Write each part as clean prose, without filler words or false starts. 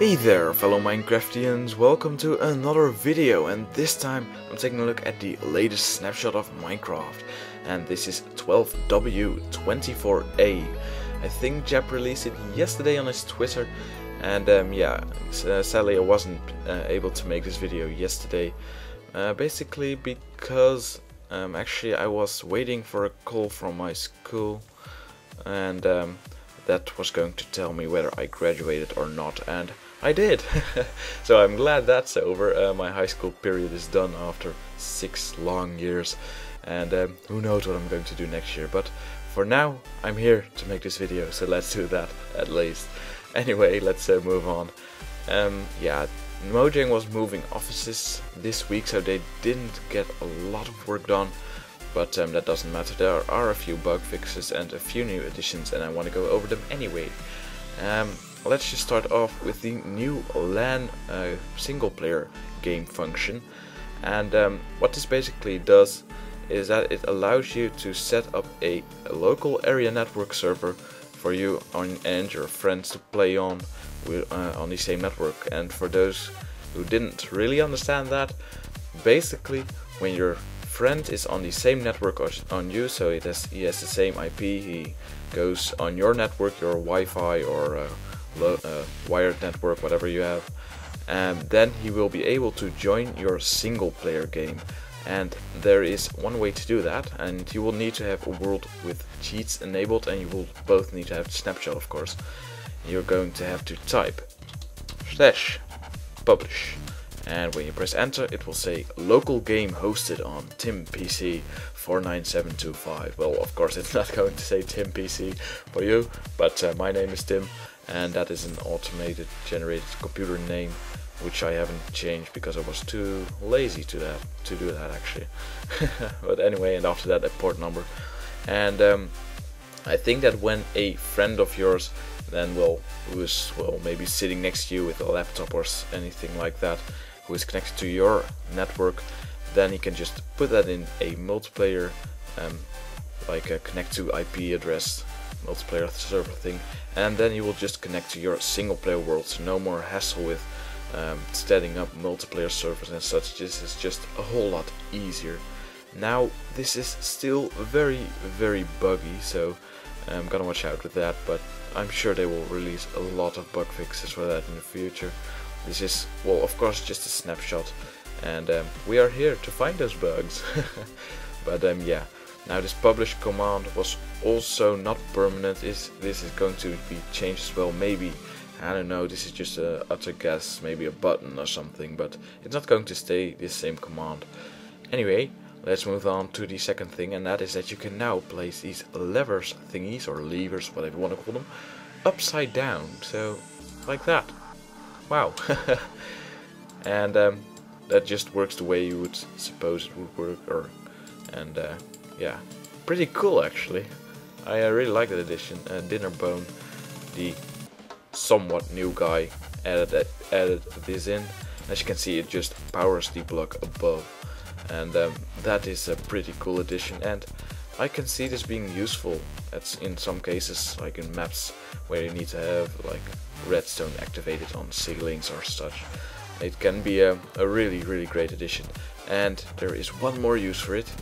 Hey there fellow Minecraftians, welcome to another video, and this time I'm taking a look at the latest snapshot of Minecraft, and this is 12W24A. I think Jeb released it yesterday on his Twitter, and sadly I wasn't able to make this video yesterday, basically because actually I was waiting for a call from my school, and that was going to tell me whether I graduated or not, and I did. So I'm glad that's over. My high school period is done after 6 long years, and who knows what I'm going to do next year, but for now I'm here to make this video, so let's do that at least. Anyway, let's move on. Mojang was moving offices this week, so they didn't get a lot of work done, but that doesn't matter. There are a few bug fixes and a few new additions, and I want to go over them anyway. Let's just start off with the new LAN single player game function, and what this basically does is that it allows you to set up a local area network server for you and your friends to play on the same network. And for those who didn't really understand that, basically when your friend is on the same network on you, so he has the same IP, he goes on your network, your Wi-Fi or wired network, whatever you have, and then he will be able to join your single player game. And there is one way to do that, and you will need to have a world with cheats enabled, and you will both need to have snapshot, of course. You're going to have to type /publish, and when you press enter it will say local game hosted on Tim PC 49725. Well, of course it's not going to say Tim PC for you, but my name is Tim, and that is an automated generated computer name, which I haven't changed because I was too lazy to do that actually. But anyway, and after that a port number, and I think that when a friend of yours then who is maybe sitting next to you with a laptop or anything like that, who is connected to your network, then he can just put that in a multiplayer like a connect to IP address multiplayer server thing, and then you will just connect to your single player world, so no more hassle with setting up multiplayer servers and such. This is just a whole lot easier. Now this is still very buggy, so I'm gonna watch out with that, but I'm sure they will release a lot of bug fixes for that in the future. This is, well, of course just a snapshot, and we are here to find those bugs. But yeah, now this publish command was also not permanent. This is going to be changed as well, maybe, I don't know, this is just a utter guess, maybe a button or something, but it's not going to stay the same command. Anyway, let's move on to the second thing, and that is that you can now place these levers thingies, or levers, whatever you want to call them, upside down, so like that. Wow. And that just works the way you would suppose it would work, yeah, pretty cool actually. I really like that addition. Dinnerbone, the somewhat new guy, added this in. As you can see, it just powers the block above, and that is a pretty cool addition, and I can see this being useful in some cases, like in maps where you need to have like redstone activated on ceilings or such. It can be a really great addition. And there is one more use for it.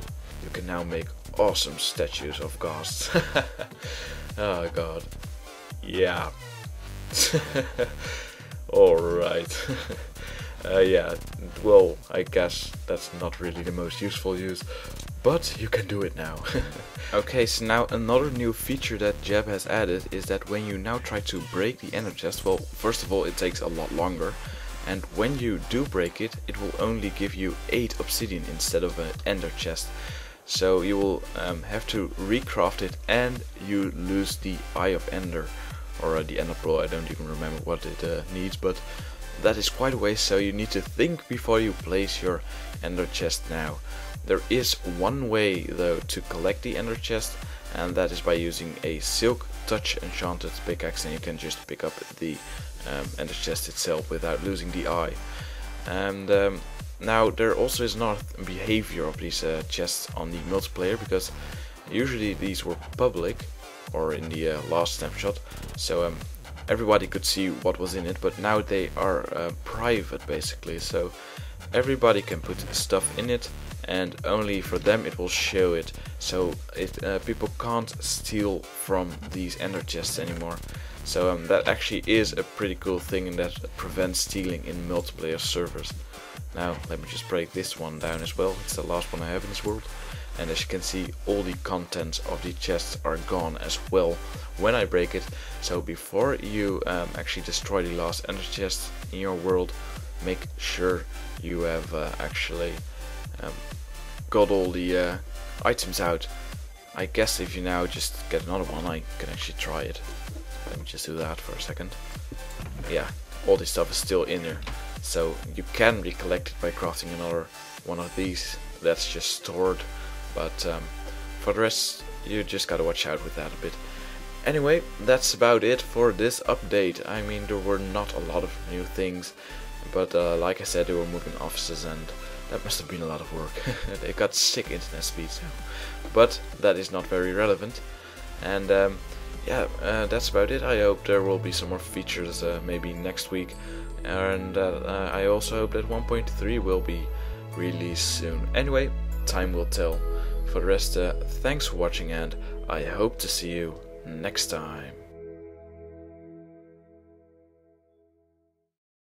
You can now make awesome statues of ghosts. Oh god, yeah. Alright. Yeah, well, I guess that's not really the most useful use, but you can do it now. Okay, so now another new feature that Jeb has added is that when you now try to break the ender chest, well, first of all it takes a lot longer, and when you do break it, it will only give you 8 obsidian instead of an ender chest. So you will have to recraft it, and you lose the Eye of Ender, or the Ender Pearl. I don't even remember what it needs, but that is quite a waste, so you need to think before you place your ender chest now. There is one way though to collect the ender chest, and that is by using a silk touch enchanted pickaxe, and you can just pick up the ender chest itself without losing the eye. And now there also is not behavior of these chests on the multiplayer, because usually these were public, or in the last snapshot, so everybody could see what was in it, but now they are private basically, so everybody can put stuff in it and only for them it will show it, so people can't steal from these ender chests anymore. So that actually is a pretty cool thing, and that prevents stealing in multiplayer servers. Now let me just break this one down as well. It's the last one I have in this world, and as you can see, all the contents of the chests are gone as well when I break it. So before you actually destroy the last ender chest in your world, make sure you have actually got all the items out. I guess if you now just get another one, I can actually try it. Let me just do that for a second. Yeah, all this stuff is still in there, so you can recollect it by crafting another one of these that's just stored, but for the rest you just gotta watch out with that a bit. Anyway, that's about it for this update. I mean, there were not a lot of new things, but like I said, they were moving offices and that must have been a lot of work. They got sick internet speeds now, but that is not very relevant. And yeah, that's about it. I hope there will be some more features maybe next week, and I also hope that 1.3 will be released soon. Anyway, time will tell. For the rest, thanks for watching, and I hope to see you next time.